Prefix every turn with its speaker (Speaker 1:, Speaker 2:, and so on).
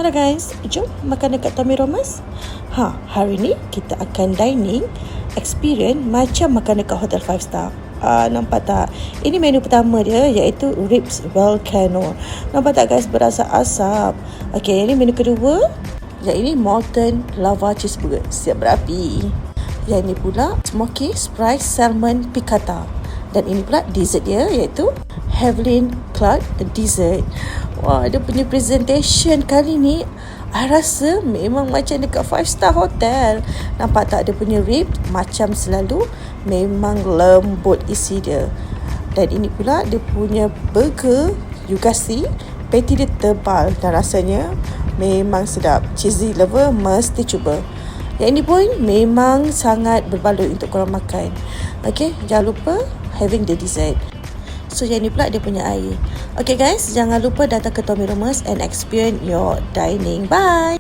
Speaker 1: Hello guys, jom makan dekat Tommy Romas. Hari ni kita akan dining experience macam makan dekat hotel 5 star. Nampak tak? Ini menu pertama dia iaitu ribs volcano. Nampak tak guys, berasa asap. Okey, ini menu kedua. Yang ini molten lava cheeseburger, siap berapi. Yang ini pula smoky spice salmon piccata. Dan ini pula dessert dia iaitu Heavenly Cloud dessert. Wah, dia punya presentation kali ni I rasa memang macam dekat 5 star hotel. Nampak tak, dia punya rib macam selalu memang lembut isi dia. Dan ini pula dia punya burger, you guys see, patty dia tebal dan rasanya memang sedap. Cheesy lover mesti cuba. Yang ini pun memang sangat berbaloi untuk korang makan. Okay, jangan lupa having the dessert. So yang ni pula dia punya air. Okay guys, jangan lupa datang ke Tommy Romas and experience your dining. Bye.